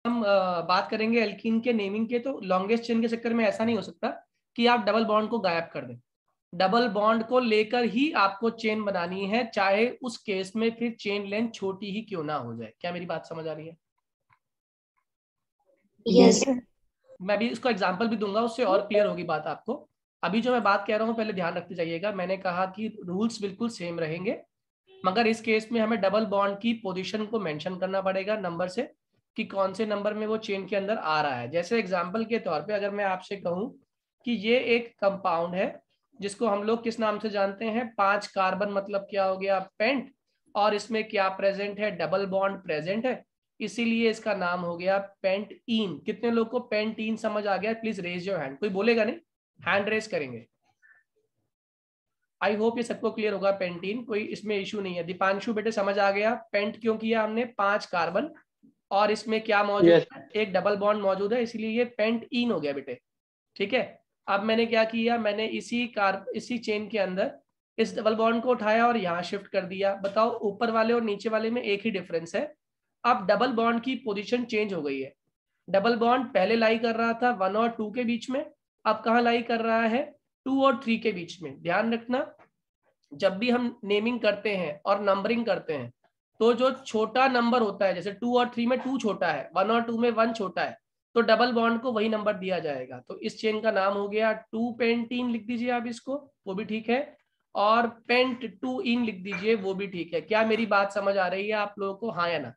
हम बात करेंगे एल्कीन के नेमिंग के, तो लॉन्गेस्ट चेन के चक्कर में ऐसा नहीं हो सकता कि आप डबल बॉन्ड को गायब कर दें। डबल बॉन्ड को लेकर ही आपको चेन बनानी है, चाहे उस केस में फिर चेन लेंथ छोटी ही क्यों ना हो जाए। क्या मेरी बात समझ आ रही है? Yes sir. मैं भी इसको एग्जांपल भी दूंगा, उससे और क्लियर होगी बात आपको। अभी जो मैं बात कह रहा हूँ पहले ध्यान रखते जाइएगा। मैंने कहा कि रूल्स बिल्कुल सेम रहेंगे, मगर इस केस में हमें डबल बॉन्ड की पोजीशन को मेंशन करना पड़ेगा नंबर से, कि कौन से नंबर में वो चेन के अंदर आ रहा है। जैसे एग्जांपल के तौर पे अगर मैं आपसे कहूं कि ये एक कंपाउंड है जिसको हम लोग किस नाम से जानते हैं, 5 कार्बन, मतलब क्या हो गया, पेंट, और इसमें क्या प्रेजेंट है, डबल बॉन्ड प्रेजेंट है, इसीलिए इसका नाम हो गया पेंटीन। कितने लोग को पेंटीन समझ आ गया? Please raise your hand. कोई बोलेगा नहीं, हैंड रेज करेंगे। आई होप ये सबको क्लियर होगा पेंटीन, कोई इसमें इशू नहीं है। दीपांशु बेटे समझ आ गया? पेंट क्यों किया हमने? 5 कार्बन और इसमें क्या मौजूद yes. है, एक डबल बॉन्ड मौजूद है, इसलिए ये पेंटीन हो गया बेटे। ठीक है, अब मैंने क्या किया, मैंने इसी चेन के अंदर इस डबल बॉन्ड को उठाया और यहाँ शिफ्ट कर दिया। बताओ, ऊपर वाले और नीचे वाले में एक ही डिफरेंस है। अब डबल बॉन्ड की पोजीशन चेंज हो गई है। डबल बॉन्ड पहले लाई कर रहा था 1 और 2 के बीच में, अब कहाँ लाई कर रहा है, 2 और 3 के बीच में। ध्यान रखना, जब भी हम नेमिंग करते हैं और नंबरिंग करते हैं, तो जो छोटा नंबर होता है, जैसे 2 और 3 में 2 छोटा है, 1 और 2 में 1 छोटा है, तो डबल बॉन्ड को वही नंबर दिया जाएगा। तो इस चेन का नाम हो गया 2 पेंटीन, लिख दीजिए आप इसको, वो भी ठीक है। और पेंट 2 इन लिख दीजिए, वो भी ठीक है। क्या मेरी बात समझ आ रही है आप लोगों को, हाँ या ना?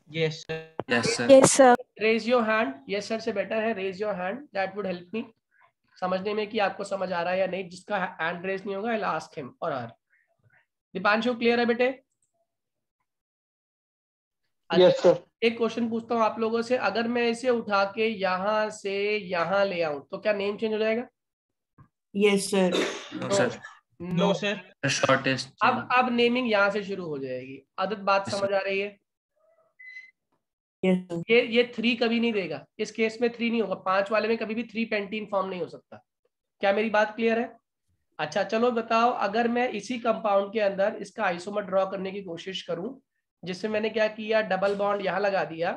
Yes sir. Yes sir. Yes sir. Raise your hand. Yes sir से बेटर है raise your hand, that would help me समझने में कि आपको समझ आ रहा है या नहीं। जिसका हैंड रेज नहीं होगा, आई विल आस्क हिम और हर। दीपांशु क्लियर है बेटे? Yes sir. एक क्वेश्चन पूछता हूँ आप लोगों से, अगर मैं इसे उठा के यहाँ से यहाँ ले आऊं तो क्या नेम चेंज हो जाएगा? Yes sir. No no, sir. No sir. Shortest अब नेमिंग यहाँ से शुरू हो जाएगी। आदत बात Yes, समझ आ रही है? Yes sir. ये 3 कभी नहीं देगा, इस केस में 3 नहीं होगा। 5 वाले में कभी भी 3 पेंटीन फॉर्म नहीं हो सकता। क्या मेरी बात क्लियर है? अच्छा चलो बताओ, अगर मैं इसी कंपाउंड के अंदर इसका आइसोमर ड्रॉ करने की कोशिश करूं, जिससे मैंने क्या किया, डबल बॉन्ड यहाँ लगा दिया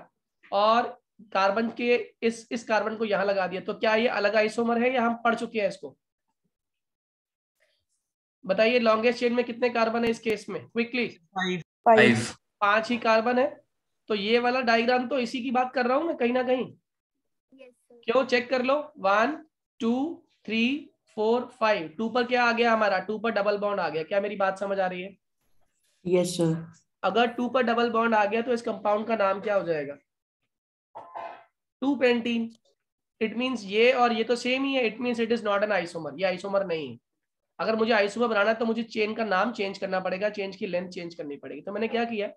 और कार्बन के इस कार्बन को यहाँ लगा दिया, तो क्या ये अलग आइसोमर है या हम पढ़ चुके हैं इसको? बताइए, लॉन्गेस्ट चेन में कितने कार्बन है इस केस में, क्विकली? 5. 5। 5 ही कार्बन है। तो ये वाला डायग्राम तो इसी की बात कर रहा हूं मैं कहीं ना कहीं। क्यों? चेक कर लो, 1 2 3 4 5। 2 पर क्या आ गया हमारा, 2 पर डबल बॉन्ड आ गया। क्या मेरी बात समझ आ रही है? Yes sir. अगर 2 पर डबल बॉन्ड आ गया तो इस कंपाउंड का नाम क्या हो जाएगा, 2 पेंटीन। इट मींस ये और ये तो सेम ही है, it means it is not an isomer, ये आइसोमर नहीं है। अगर मुझे आइसोमर बनाना है तो मुझे चेन का नाम चेंज करना पड़ेगा, चेंज की लेंथ चेंज करनी पड़ेगी। तो मैंने क्या किया,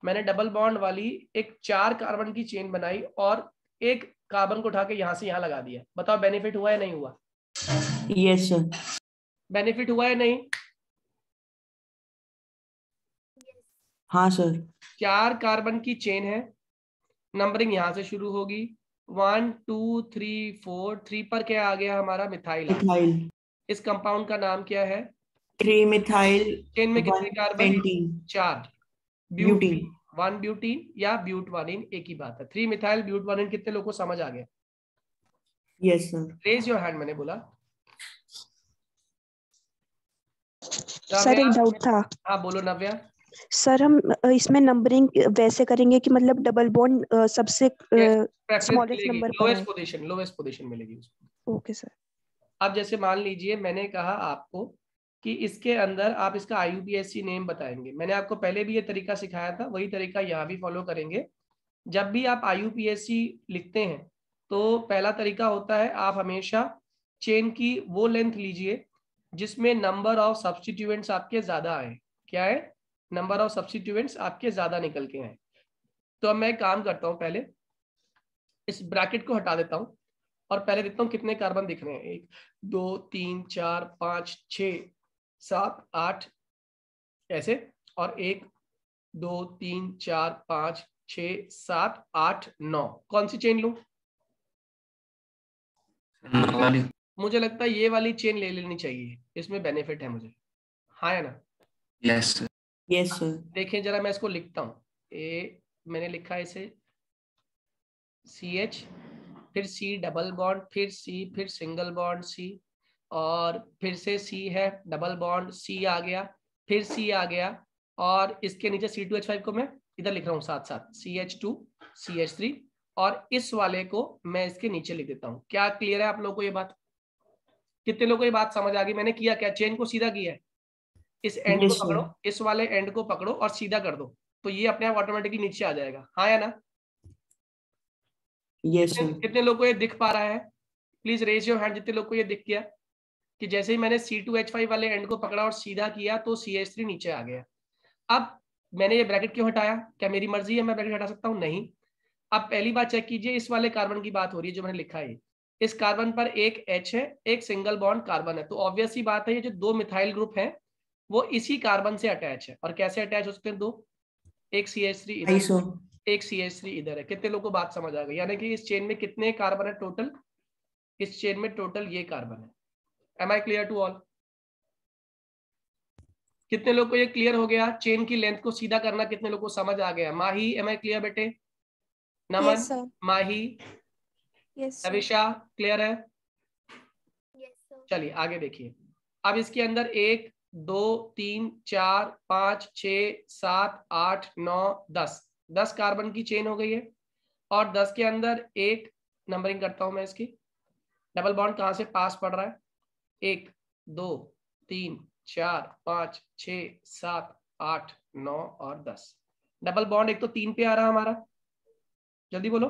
मैंने डबल बॉन्ड वाली एक 4 कार्बन की चेन बनाई और एक कार्बन को उठा के यहाँ से यहाँ लगा दिया। बताओ बेनिफिट हुआ या नहीं हुआ? Yes sir. बेनिफिट हुआ या नहीं? हाँ सर। 4 कार्बन की चेन है, नंबरिंग यहाँ से शुरू होगी, 1 2 3 4। 3 पर क्या आ गया हमारा, मिथाइल। मिथाइल। इस कंपाउंड का नाम क्या है? 3 मिथाइल चेन में 1 कितने कार्बन? पेंटीन 4। ब्यूटीन। 1 ब्यूटीन या ब्यूटवानिन, एक ही बात है। 3 मिथाइल ब्यूटवानिन। कितने लोगों को समझ आ गया? Yes sir. Raise your hand, मैंने बोला। सर एक डाउट था। हाँ बोलो नव्या। सर हम इसमें नंबरिंग वैसे करेंगे कि मतलब डबल बॉन्ड सबसे स्मॉलेस्ट नंबर पर लोएस्ट है। पोजीशन, लोएस्ट पोजीशन मिलेगी उसको। Okay sir. अब जैसे मान लीजिए मैंने कहा आपको कि इसके अंदर आप इसका IUPAC नेम बताएंगे। मैंने आपको पहले भी ये तरीका सिखाया था, वही तरीका यहाँ भी फॉलो करेंगे। जब भी आप IUPAC लिखते हैं तो पहला तरीका होता है, आप हमेशा चेन की वो लेंथ लीजिए जिसमें नंबर ऑफ सब्स्टिट्यूएंट्स आपके ज्यादा आए। क्या है? नंबर ऑफ सब्स्टिट्यूएंट्स आपके ज्यादा निकल के आए। तो अब मैं एक काम करता हूँ, पहले इस ब्रैकेट को हटा देता हूँ और पहले देखता हूँ कितने कार्बन दिख रहे हैं। 1 2 3 4 5 6 7 8 ऐसे, और 1 2 3 4 5 6 7 8 9। कौन सी चेन लूं? मुझे लगता है ये वाली चेन ले लेनी चाहिए, इसमें बेनिफिट है मुझे, हाँ या ना? Yes yes sir. देखें जरा, मैं इसको लिखता हूँ। मैंने लिखा है इसे CH, फिर C डबल बॉन्ड, फिर C, फिर सिंगल बॉन्ड C, और फिर से C है डबल बॉन्ड, C आ गया, फिर C आ गया, और इसके नीचे C2H5 को मैं इधर लिख रहा हूँ साथ साथ, CH2 CH3, और इस वाले को मैं इसके नीचे लिख देता हूँ। क्या क्लियर है आप लोगों को ये बात? कितने लोगों को ये बात समझ आ गई? मैंने किया क्या, चेन को सीधा किया है, इस एंड Yes, को sir. पकड़ो, इस वाले एंड को पकड़ो और सीधा कर दो, तो ये अपने आप ऑटोमेटिकली नीचे आ जाएगा, हाँ या ना? Yes, sir. कितने लोगों को ये दिख पा रहा है? प्लीज रेज योर हैंड जितने लोग को ये दिख गया कि जैसे ही मैंने C2H5 वाले एंड को पकड़ा और सीधा किया तो CH3 नीचे आ गया। अब मैंने ये ब्रैकेट क्यों हटाया? क्या मेरी मर्जी है मैं ब्रैकेट हटा सकता हूँ? नहीं। अब पहली बात चेक कीजिए, इस वाले कार्बन की बात हो रही है जो मैंने लिखा है, इस कार्बन पर एक H है, एक सिंगल बॉन्ड कार्बन है, तो ऑब्वियस सी बात है ये जो दो मिथाइल ग्रुप हैं वो इसी कार्बन से अटैच है। और कैसे अटैच हो सकते हैं दो? एक CH3 Hi, इधर, sir. एक CH3 इधर है। कितने लोगों को बात समझ आ गई? यानी कि इस चेन में कितने कार्बन है टोटल? इस चेन में टोटल ये कार्बन है। Am I clear to all? कितने लोग को ये क्लियर हो गया? चेन की लेंथ को सीधा करना कितने लोग को समझ आ गया? माही, एम आई क्लियर बेटे? नमन, Yes, sir. माही, Yes, sir. अविशा, क्लियर है? Yes, sir. चलिए आगे देखिए। अब इसके अंदर 1 2 3 4 5 6 7 8 9 10 कार्बन की चेन हो गई है, और 10 के अंदर एक नंबरिंग करता हूं मैं इसकी, डबल बॉन्ड कहां से पास पड़ रहा है? 1 2 3 4 5 6 7 8 9 और 10। डबल बॉन्ड एक तो 3 पे आ रहा है हमारा, जल्दी बोलो,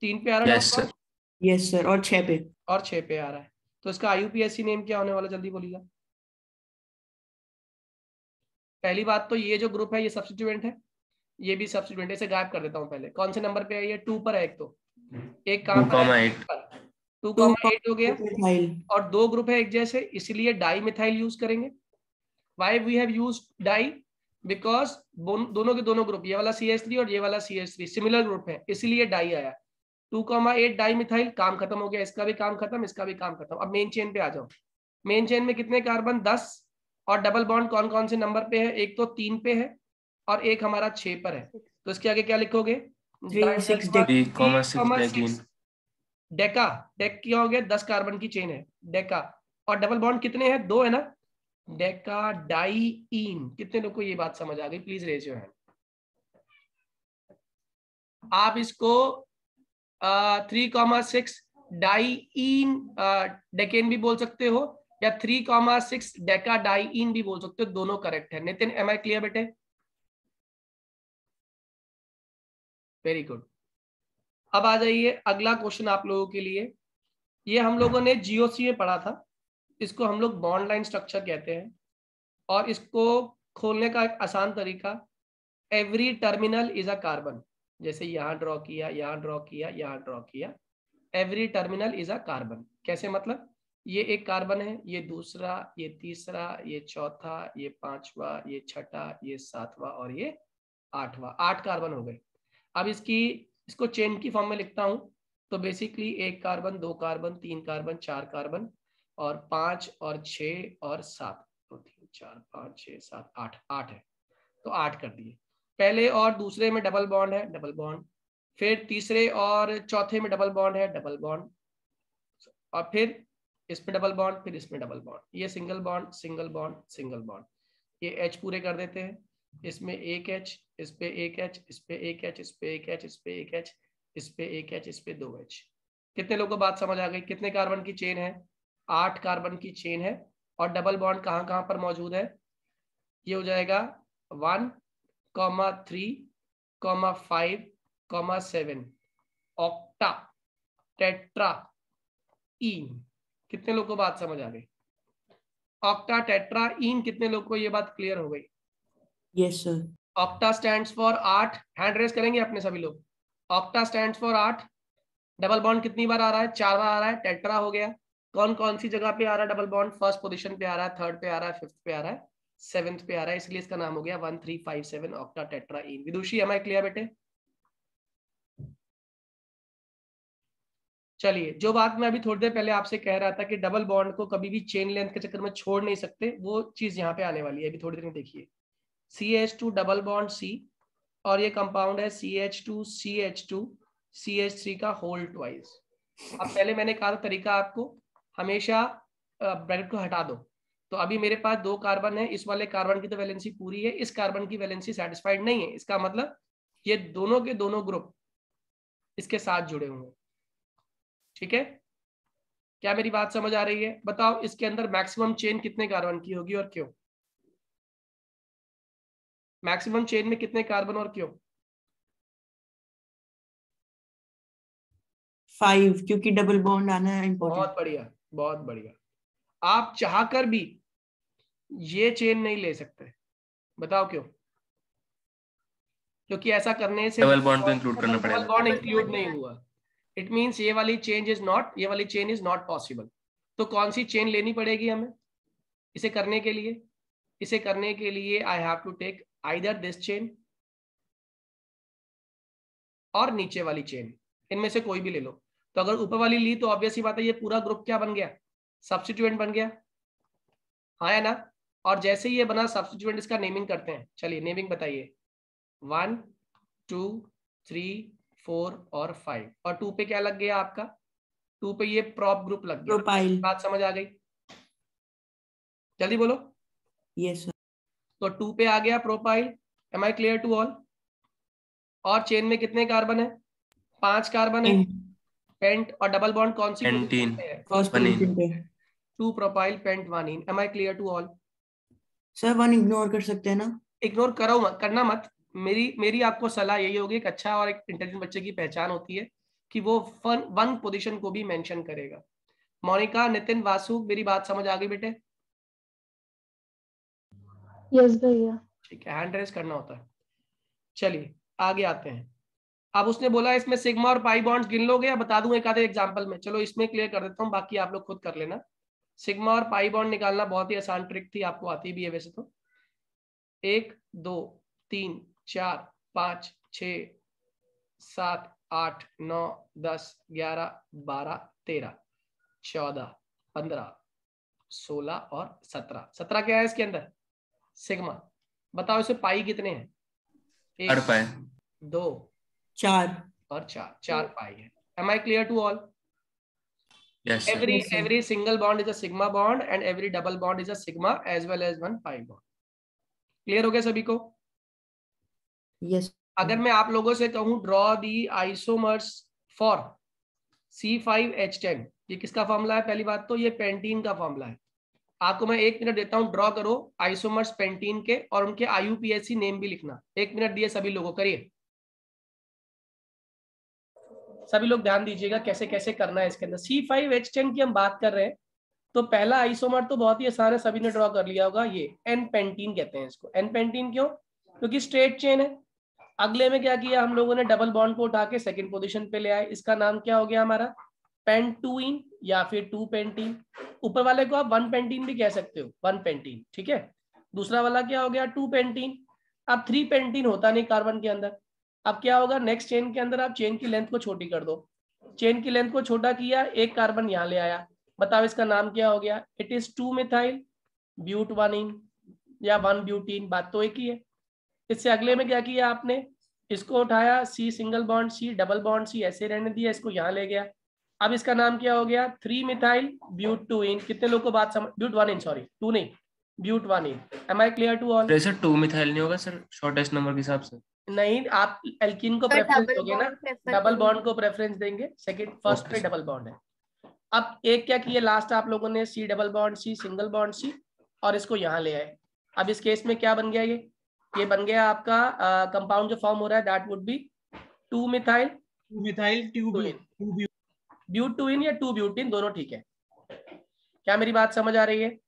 3 पे आ रहा है डबल बॉन्ड, Yes, sir. और 6 पे. और 6 पे आ रहा है, तो इसका IUPAC नेम क्या होने वाला, जल्दी बोलिएगा। पहली बात तो ये जो ग्रुप है ये सब्स्टिट्यूएंट है, ये भी सब्स्टिट्यूएंट है, इसे गायब कर देता हूं पहले। कौन से नंबर पे है ये? 2 पर है एक, तो एक कहां पर है? 2,8 हो गया, Methyl. और दो ग्रुप है एक जैसे, इसलिए डाई मिथाइल यूज करेंगे। Why we have used di? Because दोनों के दोनों ग्रुप, ये वाला CH3 और ये वाला CH3 सिमिलर ग्रुप है, इसलिए डाई आया। 2,8 डाई मिथाइल, काम खत्म हो गया, इसका भी काम खत्म, इसका भी काम खत्म। अब मेन चेन पे आ जाओ। मेन चेन में कितने कार्बन? 10, और डबल बॉन्ड कौन कौन से नंबर पे है? एक तो 3 पे है और एक हमारा 6 पर है, तो इसके आगे क्या लिखोगे? 3,6 डेका। डेक क्या हो गया? 10 कार्बन की चेन है, डेका। और डबल बॉन्ड कितने हैं? 2 है ना, डेका डाइईन। कितने लोग को ये बात समझ आ गई? Please raise your hand. आप इसको 3,6 डाइईन डेकेन भी बोल सकते हो, या 3,6 डेका डाइईन भी बोल सकते हो, दोनों करेक्ट है। नितिन, एम आई क्लियर बेटे? Very good. अब आ जाइए अगला क्वेश्चन आप लोगों के लिए। ये हम लोगों ने GOC में पढ़ा था, इसको हम लोग बॉन्ड लाइन स्ट्रक्चर कहते हैं, और इसको खोलने का एक आसान तरीका, every terminal is a carbon. जैसे यहां ड्रॉ किया, यहां ड्रॉ किया, यहां ड्रॉ किया, every terminal is a carbon. कैसे मतलब? ये एक कार्बन है, ये दूसरा, ये तीसरा, ये चौथा, ये पांचवा, ये छठा, ये सातवां और ये आठवां। 8 कार्बन हो गए। अब इसको चेन की फॉर्म में लिखता हूं, तो basically 1 carbon, 2 carbon, 3 carbon, 4 carbon, और 5 और 6 और 7, 2 3 4 5 6 7 8, 8 है, तो 8 कर दिए। पहले और दूसरे में डबल बॉन्ड है, डबल बॉन्ड, फिर तीसरे और चौथे में डबल बॉन्ड है, डबल बॉन्ड, और फिर इसमें डबल बॉन्ड, फिर इसमें डबल बॉन्ड, ये single bond, single bond, single bond. ये H पूरे कर देते हैं, इसमें एक H, इस पे एक H, इस पे एक H, इस पे एक H, इस पे एक H, इस पे एक H, इस पे 2 H। कितने लोगों को बात समझ आ गई? कितने कार्बन की चेन है? 8 कार्बन की चेन है, और डबल बॉन्ड कहां कहां पर मौजूद है? ये हो जाएगा 1, 3, 5, 7, ऑक्टा टेट्रा ईन। कितने लोग को बात समझ आ गई? ऑक्टा टेट्रा ईन, कितने लोग को ये बात क्लियर हो गई? Yes, sir. Octa stands for 8, hand raise करेंगे अपने सभी लोग। Octa stands for 8। Double bond कितनी बार आ रहा है? 4 बार आ रहा है, टेट्रा हो गया। कौन कौन सी जगह पे आ रहा है डबल बॉन्ड? फर्स्ट पोजीशन पे आ रहा है, थर्ड पे आ रहा है, फिफ्थ पे आ रहा है, सेवेंथ पे आ रहा है, इसलिए इसका नाम हो गया 1 3 5 7 octatetraene. Vidushi, am I clear बेटे? चलिए, जो बात मैं अभी थोड़ी देर पहले आपसे कह रहा था कि डबल बॉन्ड को कभी भी चेन लेंथ के चक्कर में छोड़ नहीं सकते, वो चीज यहाँ पे आने वाली है अभी थोड़ी देर में। देखिए, CH2 डबल बॉन्ड C, और ये कंपाउंड है CH2 CH2 CH3 का होल ट्वाइस। अब पहले मैंने कहा था तरीका आपको हमेशा ब्रैकेट को हटा दो, तो अभी मेरे पास 2 कार्बन है, इस वाले कार्बन की तो वैलेंसी पूरी है, इस कार्बन की वैलेंसी सेटिस्फाइड नहीं है, इसका मतलब ये दोनों के दोनों ग्रुप इसके साथ जुड़े हुए हैं। ठीक है, क्या मेरी बात समझ आ रही है? बताओ इसके अंदर मैक्सिमम चेन कितने कार्बन की होगी और क्यों? मैक्सिमम चेन में कितने कार्बन और क्यों? 5, क्योंकि डबल बॉन्ड आना है इम्पोर्टेंट। बहुत बढ़िया, बहुत बढ़िया। आप चाहकर भी ये चेन नहीं ले सकते, बताओ क्यों? क्योंकि ऐसा करने से डबल बॉन्ड तो इंक्लूड करना पड़ेगा। डबल बॉन्ड इंक्लूड नहीं हुआ, इट मींस ये वाली चेन इज नॉट पॉसिबल। तो कौन सी चेन लेनी पड़ेगी हमें इसे करने के लिए? इसे करने के लिए I have to take either this chain और नीचे वाली चेन, इनमें से कोई भी ले लो। तो अगर ऊपर वाली ली तो ऑब्वियस ही बात है ये पूरा ग्रुप क्या बन गया? सब्स्टिट्यूएंट बन गया, हाँ या ना? और जैसे ही ये बना सब्स्टिट्यूएंट, इसका नेमिंग करते हैं। चलिए नेमिंग बताइए। 1 2 3 4 और 5, और 2 पे क्या लग गया आपका? 2 पे ये प्रॉप ग्रुप लग गया। प्रोपाइल। बात समझ आ गई? जल्दी बोलो। Yes sir. तो 2 पे आ गया propyl. Am I clear to all? और चेन में कितने कार्बन है? 5 कार्बन है। पेंट और डबल बॉन्ड कौन सी पेंटीन। फर्स्ट पोजीशन पे। 2 propyl pent 1 yne. Am I clear to all? Sir 1 ignore कर सकते हैं ना? इग्नोर करो मत, करना मत। मेरी आपको सलाह यही होगी, एक अच्छा और एक इंटेलिजेंट बच्चे की पहचान होती है कि वो 1 पोजीशन को भी मेंशन करेगा। मोनिका, नितिन, वासु, मेरी बात समझ आ गई बेटे? यस भैया। ठीक है, हैंड रेस करना होता है। चलिए आगे आते हैं। अब उसने बोला इसमें सिग्मा और पाई बॉन्ड्स गिन लोगे या बता दूं एक आधे एग्जांपल में? चलो इसमें क्लियर कर देता हूं, बाकी आप लोग खुद कर लेना। सिग्मा और पाई बॉन्ड निकालना बहुत ही आसान ट्रिक थी, आपको आती भी है वैसे तो। 1 2 3 4 5 6 7 8 9 10 11 12 13 14 15 16 और 17। 17 क्या है इसके अंदर? सिग्मा। बताओ इसे पाई कितने हैं? 1 2 4 और 4 पाई है। Am I clear to all? Yes, sir. Every single bond is a sigma bond and every double bond is a sigma as well as 1 pi bond. Clear हो गया सभी को? यस। अगर मैं आप लोगों से कहूं draw the isomers for C5H10, ये किसका फॉर्मूला है? पहली बात तो ये पेंटीन का फॉर्मूला है। आपको मैं 1 मिनट देता हूं, ड्रॉ करो आइसोमर्स पेंटीन के और उनके IUPAC नेम भी लिखना। 1 मिनट दिए सभी लोगों, करिए। सभी लोग ध्यान दीजिएगा कैसे कैसे करना है इसके अंदर। C5H10 की हम बात कर रहे हैं, तो पहला आइसोमर तो बहुत ही आसान है, सभी ने ड्रॉ कर लिया होगा, ये एन पेंटीन कहते हैं इसको। एन पेंटीन क्यों? क्योंकि स्ट्रेट चेन है। अगले में क्या किया हम लोगों ने? डबल बॉन्ड को उठा के सेकंड पोजीशन पे ले आए, इसका नाम क्या हो गया हमारा? पेंटूइन या फिर 2 पेंटीन। ऊपर वाले को आप 1 पेंटीन भी कह सकते हो, 1 पेंटीन, ठीक है। दूसरा वाला क्या हो गया? 2 पेंटीन। अब 3 पेंटीन होता नहीं कार्बन के अंदर। अब क्या होगा? नेक्स्ट चेन के अंदर आप चेन की लेंथ को छोटी कर दो। चेन की लेंथ को छोटा किया, एक कार्बन यहाँ ले आया। बताओ इसका नाम क्या हो गया? इट इज 2 मिथाइल ब्यूट 1 इन या 1 ब्यूटीन, बात तो एक ही है। इससे अगले में क्या किया आपने? इसको उठाया, C single bond C double bond C ऐसे रहने दिया, इसको यहाँ ले गया। अब इसका नाम क्या हो गया? 3 मिथाइल ब्यूट 2 इन। कितने लोग को बात समझ? ब्यूट 1 इन, सॉरी 2 नहीं, but 1 yne. Am I clear to all? Sir 2 methyl नहीं होगा सर, शॉर्टेस्ट नंबर के हिसाब से? नहीं, आप एल्कीन को प्रेफरेंस दोगे ना, डबल बॉन्ड को प्रेफरेंस देंगे। सेकंड फर्स्ट पे डबल बॉन्ड है। अब एक क्या किया लास्ट आप लोगों ने? C double bond C single bond C और इसको यहाँ ले आए। अब इस केस में क्या बन गया? ये बन गया आपका कंपाउंड जो फॉर्म हो रहा है, that would be 2 methyl but 2 yne या 2 ब्यूटीन, दोनों ठीक है। क्या मेरी बात समझ आ रही है?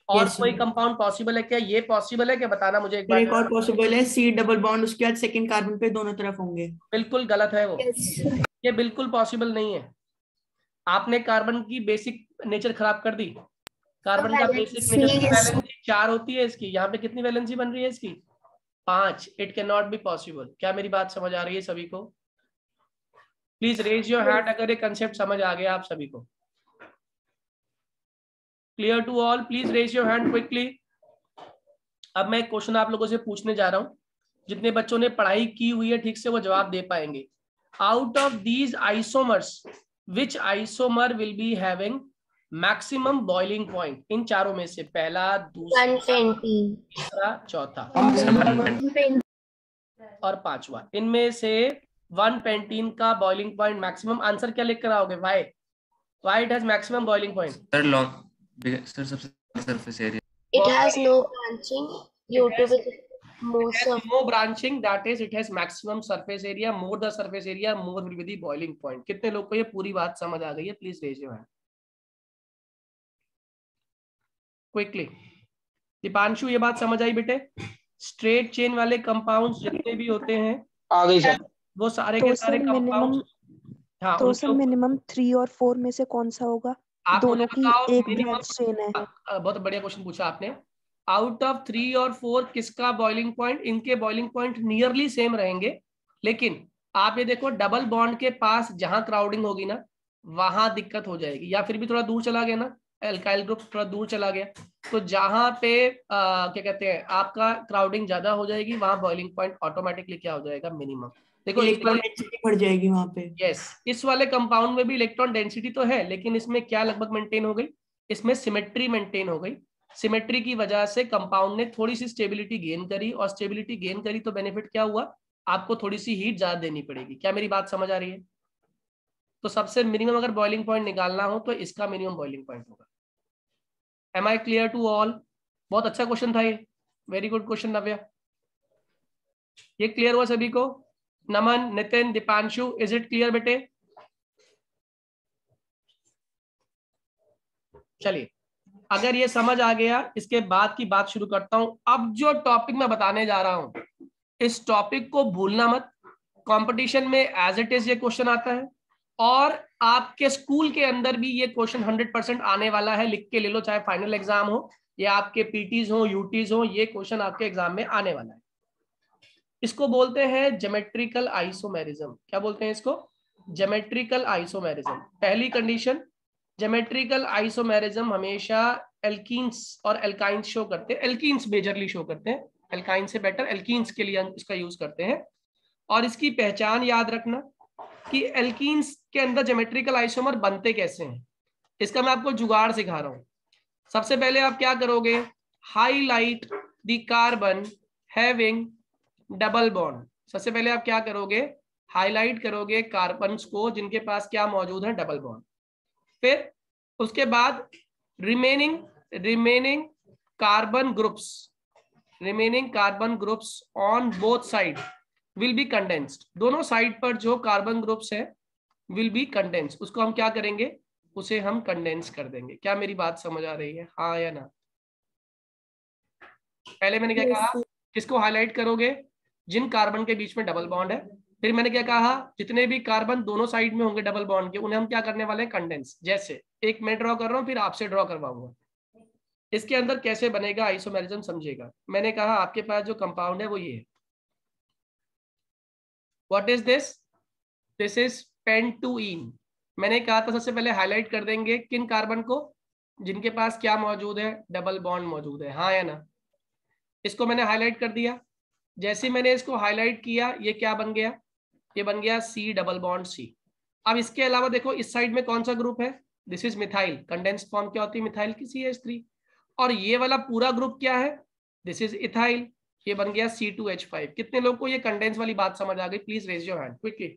और yes, कोई कंपाउंड पॉसिबल है क्या? ये पॉसिबल है क्या? बताना मुझे एक बार। एक और पॉसिबल है, C डबल बॉन्ड उसके बाद सेकंड कार्बन पे दोनों तरफ होंगे। बिल्कुल गलत है वो। ये बिल्कुल पॉसिबल नहीं है। आपने कार्बन की बेसिक नेचर खराब कर दी। कार्बन का बेसिक नेचर वैलेंसी 4 होती है इसकी, यहाँ पे कितनी वैलेंसी बन रही है इसकी? 5। It can not be possible. क्या मेरी बात समझ आ रही है सभी को? प्लीज रेज योर हैंड अगर ये कंसेप्ट समझ आ गया आप सभी को। Clear to all? Please raise your hand quickly. अब मैं एक क्वेश्चन आप लोगों से पूछने जा रहा हूं, जितने बच्चों ने पढ़ाई की हुई है ठीक से वो जवाब दे पाएंगे। out of these isomers which isomer will be having maximum boiling point? इन चारों में से पहला, दूसरा, 120 तीसरा, चौथा और पांचवा, इनमें से 1 का बॉइलिंग पॉइंट मैक्सिमम। आंसर क्या लिख कर आओगे? Why it has maximum boiling point? Sir long sir सबसे surface area. it has no branching due to which most of no branching, that is it has maximum surface area. More the surface area, more will be the boiling point. कितने लोग को ये पूरी बात समझ आ गई है? Please raise your hand quickly. Deepanshu ये बात समझ आई बेटे? स्ट्रेट चेन वाले कंपाउंड्स जितने भी होते हैं आ गई सर। वो सारे के सारे कंपाउंड्स, हाँ, तो सर मिनिमम 3 और 4 में से कौन सा होगा? आप दोनों की एक मिनिमम ब्रांच चेन है। बहुत बढ़िया क्वेश्चन पूछा आपने। आउट ऑफ 3 और 4 किसका बॉइलिंग पॉइंट? इनके बॉइलिंग पॉइंट नियरली सेम रहेंगे, लेकिन आप ये देखो डबल बॉन्ड के पास जहां क्राउडिंग होगी ना वहां दिक्कत हो जाएगी, या फिर भी थोड़ा दूर चला गया ना, एल्काइल ग्रुप थोड़ा दूर चला गया, तो जहां पे क्या कहते हैं आपका क्राउडिंग ज्यादा हो जाएगी वहां बॉइलिंग पॉइंट ऑटोमेटिकली क्या हो जाएगा? मिनिमम। देखो इलेक्ट्रॉन डेंसिटी बढ़ जाएगी वहां पे। यस, इस वाले कंपाउंड में भी इलेक्ट्रॉन डेंसिटी तो है, लेकिन इसमें क्या लगभग मेंटेन हो गई? इसमें सिमेट्री मेंटेन हो गई। सिमेट्री की वजह से कंपाउंड ने थोड़ी सी स्टेबिलिटी गेन करी, और स्टेबिलिटी गेन करी तो बेनिफिट क्या हुआ? आपको थोड़ी सी हीट ज्यादा देनी पड़ेगी। क्या मेरी बात समझ आ रही है? तो सबसे मिनिमम अगर बॉइलिंग पॉइंट निकालना हो तो इसका मिनिमम बॉइलिंग पॉइंट होगा। Am I clear to all? बहुत अच्छा क्वेश्चन था ये, वेरी गुड क्वेश्चन नव्या। ये क्लियर हुआ सभी को? Naman, Nitin, Deepanshu, is it clear बेटे? चलिए, अगर ये समझ आ गया, इसके बाद की बात शुरू करता हूं। अब जो टॉपिक मैं बताने जा रहा हूं, इस टॉपिक को भूलना मत। कंपटीशन में एज इट इज ये क्वेश्चन आता है, और आपके स्कूल के अंदर भी ये क्वेश्चन 100% आने वाला है। लिख के ले लो, चाहे फाइनल एग्जाम हो या आपके पीटीज हो, यूटीज हो, ये क्वेश्चन आपके एग्जाम में आने वाला है। इसको बोलते हैं ज्योमेट्रिकल आइसोमेरिज्म। क्या बोलते हैं इसको? Geometrical isomerism. पहली कंडीशन, ज्योमेट्रिकल आइसोमेरिज्म हमेशा एल्कीन्स और एल्काइंस शो करते हैं। एल्कीन्स मेजरली शो करते हैं, एल्काइन से बेटर एल्कीन्स के लिए इसका यूज करते हैं। और इसकी पहचान याद रखना कि एल्कीन्स के अंदर ज्योमेट्रिकल आइसोमर बनते कैसे हैं। इसका मैं आपको जुगाड़ सिखा रहा हूं। सबसे पहले आप क्या करोगे? Highlight the carbon having double bond. सबसे पहले आप क्या करोगे? हाईलाइट करोगे कार्बन्स को जिनके पास क्या मौजूद है? Double bond. फिर उसके बाद remaining carbon groups on both side will be condensed. दोनों साइड पर जो कार्बन ग्रुप्स है विल बी कंडेंस्ड। उसको हम क्या करेंगे? उसे हम कंडेंस कर देंगे। क्या मेरी बात समझ आ रही है? हाँ या ना? पहले मैंने क्या कहा? किसको हाईलाइट करोगे? जिन कार्बन के बीच में डबल बॉन्ड है। फिर मैंने क्या कहा? जितने भी कार्बन दोनों साइड में होंगे डबल बॉन्ड के, उन्हें हम क्या करने वाले हैं? कंडेंस। जैसे एक मैं ड्रॉ कर रहा हूं, फिर आपसे ड्रॉ करवाऊंगा। इसके अंदर कैसे बनेगा आइसोमेरिज्म समझिएगा। मैंने कहा आपके पास जो कंपाउंड है वो ये है। What is this? This is pentyne. मैंने कहा था सबसे पहले हाईलाइट कर देंगे किन कार्बन को? जिनके पास क्या मौजूद है? डबल बॉन्ड मौजूद है। हाँ या ना? इसको मैंने हाईलाइट कर दिया। जैसे मैंने इसको हाईलाइट किया, ये क्या बन गया? ये बन गया C डबल बॉन्ड C। अब इसके अलावा देखो इस साइड में कौन सा ग्रुप है? This is methyl. Condense form क्या होती है मिथाइल की? CH3। और ये वाला पूरा ग्रुप क्या है? This is ethyl. ये बन गया C2H5। कितने लोग को ये कंडेंस वाली बात समझ आ गई? Please raise your hand quickly.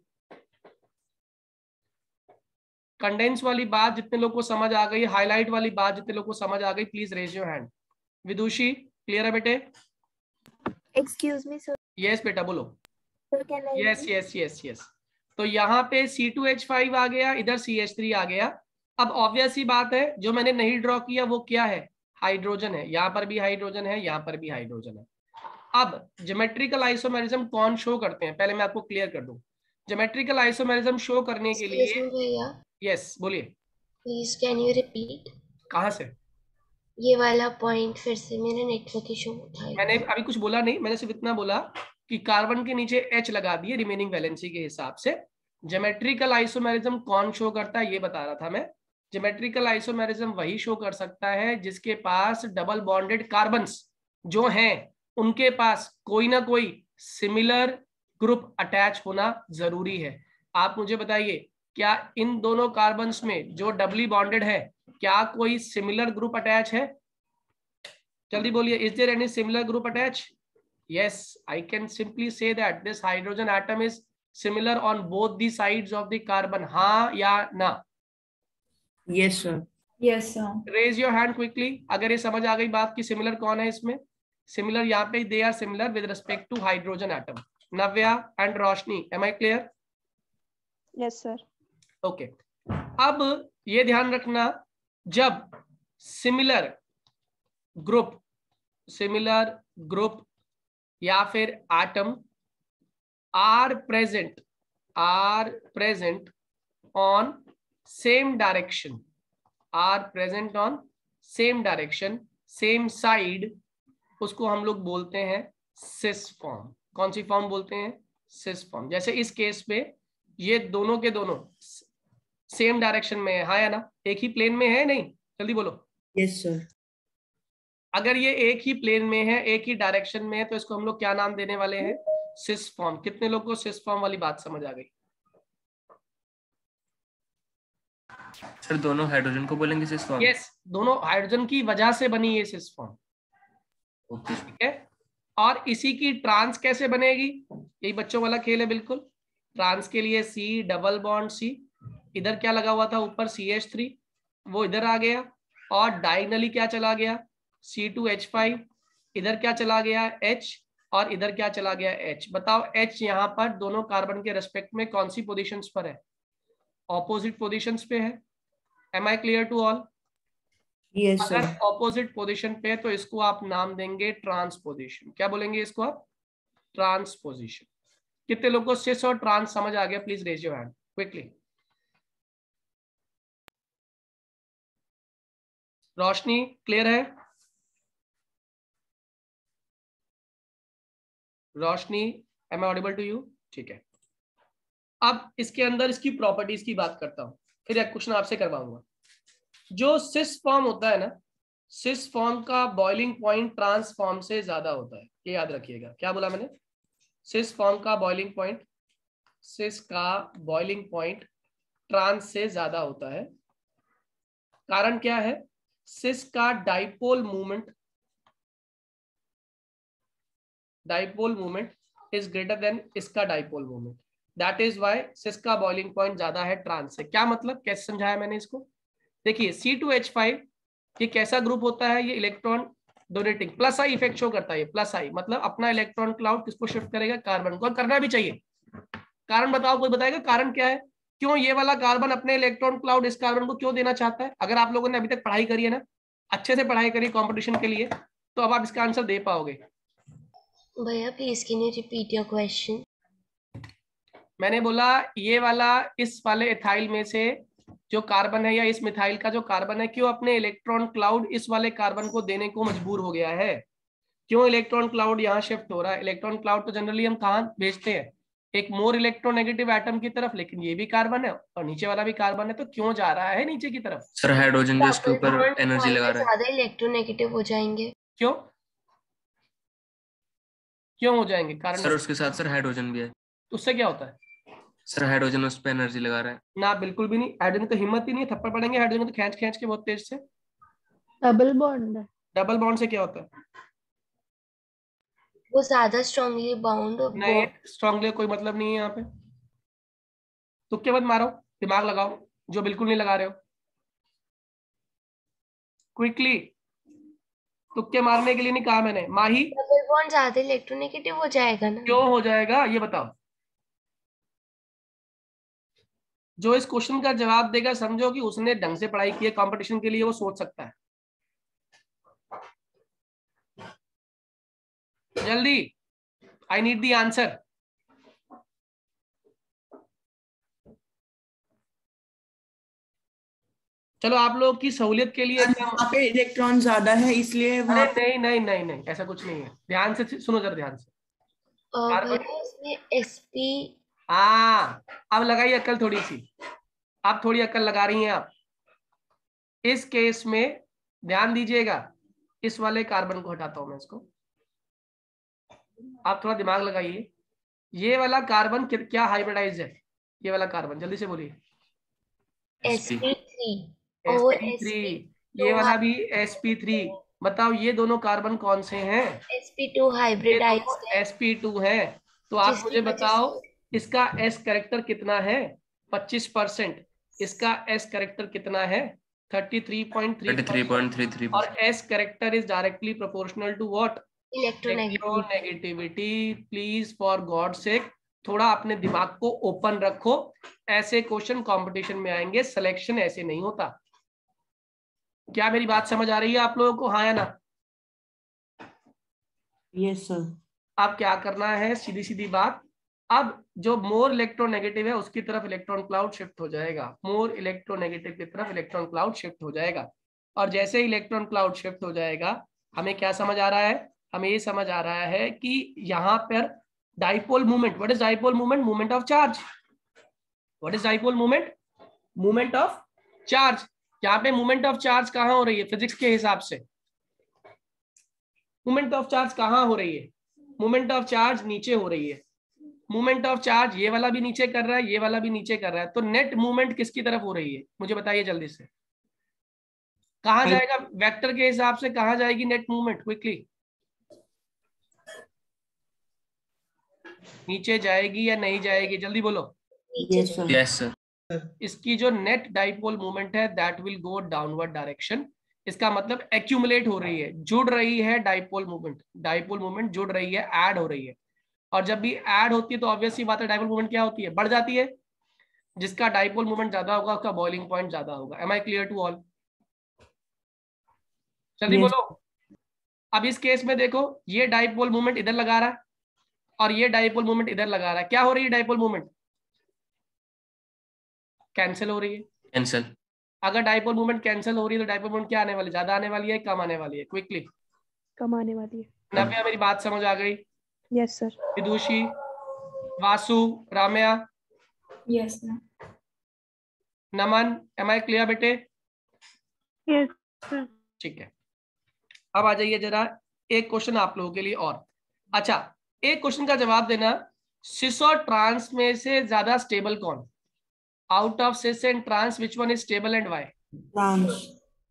Condense वाली बात जितने लोग को समझ आ गई, हाईलाइट वाली बात जितने लोग को समझ आ गई, please raise your hand. Vidushi clear है बेटे? excuse me sir, यस बेटा बोलो। sir can I yes. तो यहाँ पे C2H5 आ गया, इधर CH3 आ गया। अब ऑब्वियस ही बात है, जो मैंने नहीं ड्रॉ किया वो क्या है? हाइड्रोजन है। यहाँ पर भी हाइड्रोजन है, यहाँ पर भी हाइड्रोजन है। अब ज्योमेट्रिकल आइसोमेरिज्म कौन शो करते हैं? पहले मैं आपको क्लियर कर दूं। ज्योमेट्रिकल आइसोमेरिज्म शो करने के लिए, excuse me भैया, यस बोलिए। please can you repeat कहाँ से? ये वाला पॉइंट फिर से? मेरा नेटवर्क इशू था। मैंने अभी कुछ बोला नहीं, मैंने सिर्फ इतना बोला कि कार्बन के नीचे H लगा दिए रिमेनिंग वैलेंसी के हिसाब से। ज्योमेट्रिकल आइसोमेरिज्म कौन शो करता है ये बता रहा था मैं। ज्योमेट्रिकल आइसोमेरिज्म वही शो कर सकता है जिसके पास डबल बॉन्डेड कार्बन्स जो हैं उनके पास कोई ना कोई सिमिलर ग्रुप अटैच होना जरूरी है। आप मुझे बताइए, क्या इन दोनों कार्बन्स में जो डबली बॉन्डेड है, क्या कोई सिमिलर ग्रुप अटैच है? जल्दी बोलिए, is there any similar group attach? Yes, I can simply say that this hydrogen atom is similar on both the sides of the carbon. हाँ या ना? Yes sir. Yes sir. Raise your hand quickly. अगर ये समझ आ गई बात की सिमिलर कौन है इसमें? सिमिलर यहाँ पे they are similar with respect to hydrogen atom. Navya and Roshni, am I clear? Yes sir. Okay. अब ये ध्यान रखना, जब सिमिलर ग्रुप या फिर atom are present on same direction, same side, उसको हम लोग बोलते हैं सिस फॉर्म। कौन सी फॉर्म बोलते हैं? Cis form. जैसे इस केस पे ये दोनों के दोनों सेम डायरेक्शन में है, हाँ या ना? एक ही प्लेन में है, नहीं? जल्दी बोलो। Yes sir. अगर ये एक ही प्लेन में है, एक ही डायरेक्शन में है, तो इसको हम लोग क्या नाम देने वाले हैं? Cis form. कितने लोगों को सिस फॉर्म वाली बात समझ आ गई? सर दोनों हाइड्रोजन को बोलेंगे सिस फॉर्म? यस, दोनों हाइड्रोजन की वजह से बनी ये सिस फॉर्म। ओके ठीक है। और इसी की ट्रांस कैसे बनेगी? यही बच्चों वाला खेल है बिल्कुल। ट्रांस के लिए C डबल बॉन्ड C, इधर क्या लगा हुआ था ऊपर CH3, वो इधर आ गया, और डायगनली क्या चला गया? C2H5, इधर क्या चला गया? H, और इधर क्या चला गया? H। बताओ H यहाँ पर दोनों कार्बन के रेस्पेक्ट में कौन सी पोजीशंस पर है? ऑपोजिट पोजीशंस पे है। Am I clear to all? Yes sir. अगर ऑपोजिट पोजीशन पे है तो इसको आप नाम देंगे ट्रांसपोजिशन। क्या बोलेंगे इसको आप? ट्रांसपोजिशन। कितने लोगों को सिस और ट्रांस समझ आ गया? Please raise your hand quickly. Roshni clear है? Roshni, am I audible to you? ठीक है। अब इसके अंदर इसकी प्रॉपर्टीज की बात करता हूं, फिर एक क्वेश्चन आपसे करवाऊंगा। जो सिस फॉर्म होता है ना, सिस फॉर्म का बॉइलिंग पॉइंट ट्रांस फॉर्म से ज्यादा होता है, ये याद रखिएगा। क्या बोला मैंने? सिस फॉर्म का बॉइलिंग पॉइंट ट्रांस से ज्यादा होता है। कारण क्या है? सिस का dipole movement is greater than इसका dipole movement, that is why cis का बॉइलिंग पॉइंट ज्यादा है ट्रांस से। क्या मतलब, कैसे समझाया मैंने इसको? देखिए C2H5 ये कैसा ग्रुप होता है? ये electron donating, plus I effect show करता है। ये प्लस आई मतलब अपना इलेक्ट्रॉन क्लाउड किसको शिफ्ट करेगा? कार्बन को। और करना भी चाहिए। कारण बताओ, कोई बताएगा कारण क्या है? क्यों ये वाला कार्बन अपने इलेक्ट्रॉन क्लाउड इस कार्बन को क्यों देना चाहता है? अगर आप लोगों ने अभी तक पढ़ाई करी है ना, अच्छे से पढ़ाई करी कॉम्पिटिशन के लिए, तो अब आप इसका आंसर दे पाओगे। भैया please can you repeat your question? मैंने बोला ये वाला इस वाले एथाइल में से जो कार्बन है, या इस मिथाइल का जो कार्बन है, क्यों अपने इलेक्ट्रॉन क्लाउड इस वाले कार्बन को देने को मजबूर हो गया है? क्यों इलेक्ट्रॉन क्लाउड यहाँ शिफ्ट हो रहा है? इलेक्ट्रॉन क्लाउड तो जनरली हम कहाँ भेजते हैं? एक मोर इलेक्ट्रोनेगेटिव एटम की तरफ, लेकिन ये भी कार्बन है और नीचे वाला भी कार्बन है, तो क्यों जा रहा है नीचे की तरफ? सर हाइड्रोजन भी उसके ऊपर एनर्जी लगा रहा है। ज्यादा इलेक्ट्रोनेगेटिव हो जाएंगे। क्यों हो जाएंगे? कारण सर उसके साथ सर हाइड्रोजन भी है, उससे क्या होता है? सर हाइड्रोजन उस पर एनर्जी लगा रहा है ना, बिल्कुल भी नहीं। हाइड्रोजन तो हिम्मत ही नहीं है, थप्पड़ पड़ेंगे हाइड्रोजन तो खींच के बहुत तेज से। डबल बॉन्ड से क्या होता है? वो ज्यादा स्ट्रांगली बाउंड। नहीं, स्ट्रांगली कोई मतलब नहीं है यहाँ पे। तुक्के मत मारो, दिमाग लगाओ, जो बिल्कुल नहीं लगा रहे हो। क्विकली, तुक्के मारने के लिए नहीं कहा मैंने। माही, डबल बॉन्ड ज्यादा इलेक्ट्रोनेगेटिव हो जाएगा ना? क्यों हो जाएगा ये बताओ। जो इस क्वेश्चन का जवाब देगा, समझो कि उसने ढंग से पढ़ाई की है कंपटीशन के लिए, वो सोच सकता है। जल्दी, आई नीड द आंसर। चलो आप लोग की सहूलियत के लिए वहाँ पे इलेक्ट्रॉन ज्यादा है इसलिए वहाँ नहीं नहीं नहीं नहीं, ऐसा कुछ नहीं है। ध्यान से सुनो जरा, ध्यान से। इसमें sp। हाँ, अब लगाइए अक्ल थोड़ी सी। आप थोड़ी अक्ल लगा रही हैं आप। इस केस में ध्यान दीजिएगा, इस वाले कार्बन को हटाता हूं मैं इसको। आप थोड़ा दिमाग लगाइए। ये वाला कार्बन क्या हाइब्रिडाइज है? ये वाला कार्बन, जल्दी से बोलिए। sp3 sp3, ये वाला भी sp3। बताओ ये दोनों कार्बन कौन से हैं? sp2 हाइब्रिडाइज्ड है, sp2 है। तो आप जिसकी मुझे वजह बताओ से इसका s कैरेक्टर कितना है? 25%। इसका s कैरेक्टर कितना है? 33.33। और s character is directly proportional to what? Electronegativity. Please for god sake थोड़ा अपने दिमाग को ओपन रखो, ऐसे क्वेश्चन कंपटीशन में आएंगे, सिलेक्शन ऐसे नहीं होता। क्या मेरी बात समझ आ रही है आप लोगों को, हाँ या ना? Yes sir. अब क्या करना है, सीधी सीधी बात, अब जो मोर इलेक्ट्रोनेगेटिव है उसकी तरफ इलेक्ट्रॉन क्लाउड शिफ्ट हो जाएगा, मोर इलेक्ट्रोनेगेटिव की तरफ इलेक्ट्रॉन क्लाउड शिफ्ट हो जाएगा। और जैसे ही इलेक्ट्रॉन क्लाउड शिफ्ट हो जाएगा, हमें क्या समझ आ रहा है? हमें ये समझ आ रहा है कि यहाँ पर dipole movement, what is dipole movement? Movement of charge. What is dipole movement? Movement of charge. यहाँ पे मूवमेंट ऑफ चार्ज कहाँ हो रही है फिजिक्स के हिसाब से? मूवमेंट ऑफ चार्ज कहाँ हो रही है? मूवमेंट ऑफ चार्ज नीचे हो रही है। मूवमेंट ऑफ चार्ज ये वाला भी नीचे कर रहा है, ये वाला भी नीचे कर रहा है, तो नेट मूवमेंट किसकी तरफ हो रही है? मुझे बताइए जल्दी से, कहाँ जाएगा वेक्टर के हिसाब से? कहाँ जाएगी नेट मूवमेंट? क्विकली, नीचे जाएगी या नहीं जाएगी? जल्दी बोलो। Yes sir. Yes sir. इसकी जो नेट डाइपोल मूवमेंट है that will go downward direction. इसका मतलब एक्यूमुलेट हो रही है, जुड़ रही है डाइपोल मूवमेंट। डाइपोल मूवमेंट जुड़ रही है, ऐड हो रही है। और जब भी ऐड होती है तो ऑब्वियस सी बात है डाइपोल मूवमेंट क्या होती है? बढ़ जाती है। जिसका डाइपोल मूवमेंट ज्यादा होगा उसका बॉइलिंग पॉइंट ज्यादा होगा। Am I clear to all? जल्दी Yes. बोलो। अब इस केस में देखो, ये डाइपोल मूवमेंट इधर लगा रहा है और ये डाइपोल मूवमेंट इधर लगा रहा है। क्या हो रही है? डाइपोल मूवमेंट कैंसिल हो रही है। कैंसिल। अगर डाइपोल मूवमेंट कैंसिल हो रही है तो डाइपोल मूवमेंट क्या आने वाली? ज्यादा आने वाली है, कम आने वाली है? क्विकली। कम आने वाली है। नव्या मेरी बात समझ आ गई? Yes sir. Vidushi, Vasu, Ramya, Yes, sir. Naman, am I clear बेटे? Yes, sir. ठीक है। अब आ जाइए जरा, एक क्वेश्चन आप लोगों के लिए और। अच्छा, एक क्वेश्चन का जवाब देना, सिस और ट्रांस में से ज्यादा स्टेबल कौन? Out of cis and trans which one is stable and why? Trans.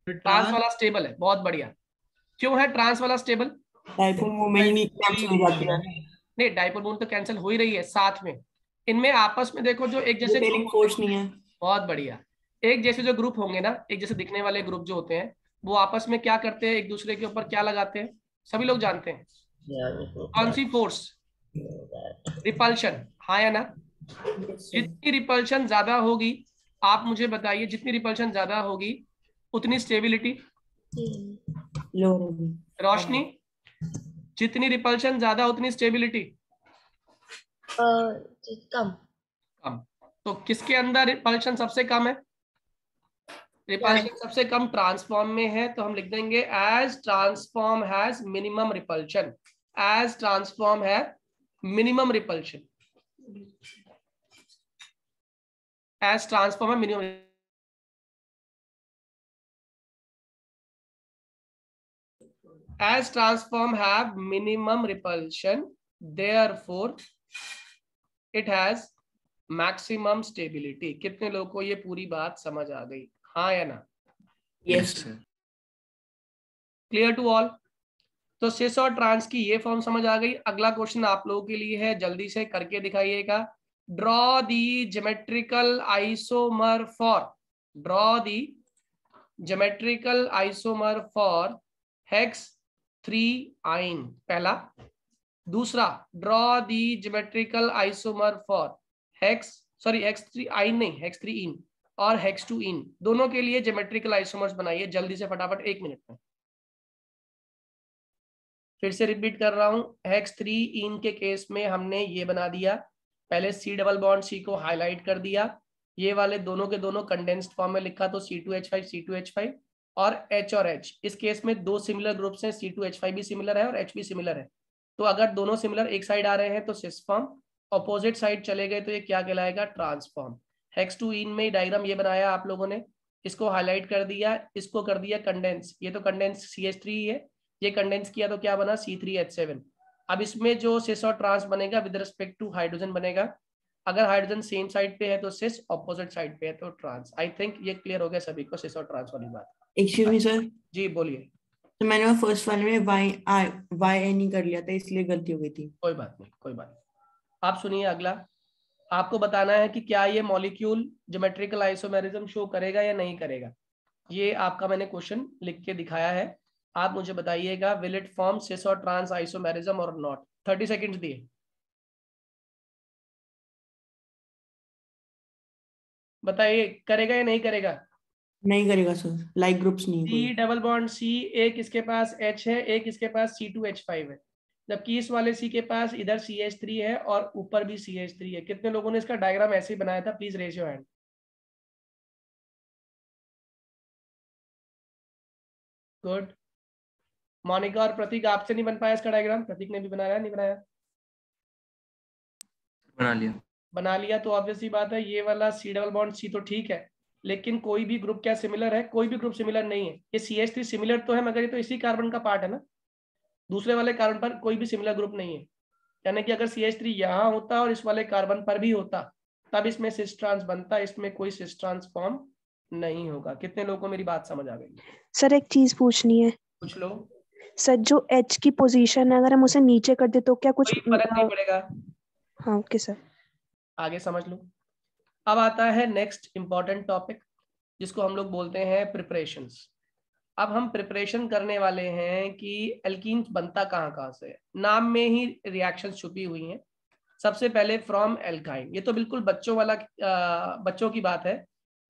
Trans वाला स्टेबल है, बहुत बढ़िया। क्यों है ट्रांस वाला स्टेबल? डाइपोल मूवमेंट नहीं कैंसिल हो जाती है। नहीं, डाइपोल मूवमेंट तो कैंसिल हो ही रही है, साथ में इनमें आपस में देखो जो एक जैसे रिपेलिंग फोर्स नहीं है। बहुत बढ़िया। एक जैसे जो ग्रुप होंगे ना, एक जैसे दिखने वाले ग्रुप जो होते हैं, वो आपस में क्या करते हैं? एक दूसरे के ऊपर क्या लगाते हैं? सभी लोग जानते हैं, कौन सी फोर्स? रिपल्शन, हाँ या ना? जितनी रिपल्शन ज्यादा होगी, आप मुझे बताइए, जितनी रिपल्शन ज्यादा होगी उतनी स्टेबिलिटी लो। रोशनी, जितनी रिपल्शन ज्यादा उतनी स्टेबिलिटी कम। कम। तो किसके अंदर रिपल्शन सबसे कम है? रिपल्शन सबसे कम ट्रांसफॉर्म में है, तो हम लिख देंगे as transform has minimum repulsion. As transform है मिनिमम रिपल्शन। एज ट्रांसफॉर्म है minimum. As transform have minimum repulsion, therefore it has maximum stability. कितने लोगों को ये पूरी बात समझ आ गई, हाँ या ना? Yes sir. Clear to all? तो सिस और ट्रांस की ये फॉर्म समझ आ गई। अगला क्वेश्चन आप लोगों के लिए है, जल्दी से करके दिखाइएगा। Draw the geometrical isomer for, draw the geometrical isomer for hex 3-ine, पहला। दूसरा, draw the geometrical isomer for हेक्स3-ine नहीं, हेक्स3-ine और हेक्स2-ine, दोनों के लिए ज्योमेट्रिकल आइसोमर्स बनाइए जल्दी से, फटाफट, 1 मिनट में। फिर से रिपीट कर रहा हूं, हेक्स3-ine के केस में हमने ये बना दिया, पहले C डबल बॉन्ड C को हाईलाइट कर दिया, ये वाले दोनों के दोनों कंडेंस्ड फॉर्म में लिखा, तो C2H5 C2H5 और H और H। इस केस में दो सिमिलर ग्रुप्स हैं, C2H5 भी सिमिलर है और H भी सिमिलर है। तो अगर दोनों सिमिलर एक साइड आ रहे हैं तो सिस फॉर्म, ऑपोजिट साइड चले गए तो ये क्या कहलाएगा? ट्रांसफॉर्म। हेक्स2-ine में डायग्राम ये बनाया आप लोगों ने, इसको हाईलाइट कर दिया, इसको कर दिया कंडेंस, ये तो कंडेंस CH3 है, ये कंडेंस किया तो क्या बना? C3H7। अब इसमें जो सिस और ट्रांस बनेगा विद रिस्पेक्ट टू हाइड्रोजन बनेगा। अगर हाइड्रोजन सेम साइड पे है तो सिस, ऑपोजिट साइड पे है तो ट्रांस। आई थिंक ये क्लियर हो गया सभी को, सिस और ट्रांस वाली बात। एक्सक्यूज मी सर, जी बोलिए। तो मैंने फर्स्ट वाले में वाई एन ही कर लिया था, इसलिए गलती हो गई थी। कोई बात नहीं, कोई बात नहीं। आप सुनिए अगला, आपको बताना है कि क्या ये मॉलिक्यूल ज्योमेट्रिकल आइसोमेरिज्म शो करेगा या नहीं करेगा। ये आपका मैंने क्वेश्चन लिख के दिखाया है, आप मुझे बताइएगा विल इट फॉर्म सिस और ट्रांस आइसोमेरिज्म और नॉट। 30 सेकंड्स दिए, बताइए करेगा या नहीं करेगा। नहीं करेगा सर, लाइक ग्रुप्स नहीं सी कोई। डबल बॉन्ड सी, एक इसके पास H है, एक इसके पास C2H5 है, जबकि इस वाले C के पास इधर CH3 है और ऊपर भी CH3 है। कितने लोगों ने इसका डायग्राम ऐसे ही बनाया था, please raise your hand. Good. Monika और प्रतीक, आपसे नहीं बन पाया इसका डायग्राम, प्रतीक ने भी बनाया नहीं बनाया? बना लिया। बना लिया, तो ऑब्वियसली बात है ये वाला C डबल बॉन्ड C तो ठीक है, लेकिन कोई भी ग्रुप क्या सिमिलर है, कोई भी ग्रुप सिमिलर नहीं है। ये CH3 सिमिलर तो है मगर ये तो इसी कार्बन का पार्ट है ना, दूसरे वाले कार्बन पर कोई भी सिमिलर ग्रुप नहीं है। यानी कि अगर CH3 यहाँ होता और इस वाले कार्बन पर भी होता तब इसमें सिस ट्रांस बनता, इसमें कोई सिस ट्रांस फॉर्म नहीं होगा। कितने लोगों को मेरी बात समझ आ गई? सर एक चीज पूछनी है। पूछ लो। सर जो H की पोजीशन है अगर हम उसे नीचे कर दे तो क्या कुछ कोई फर्क नहीं पड़ेगा। हाँ ओके सर। आगे समझ लो। अब आता है नेक्स्ट इंपॉर्टेंट टॉपिक जिसको हम लोग बोलते हैं प्रिपरेशंस। अब हम प्रिपरेशन करने वाले हैं कि एल्कीन बनता कहाँ कहाँ से है। नाम में ही रिएक्शंस छुपी हुई हैं। सबसे पहले फ्रॉम एल्काइन, ये तो बिल्कुल बच्चों वाला बच्चों की बात है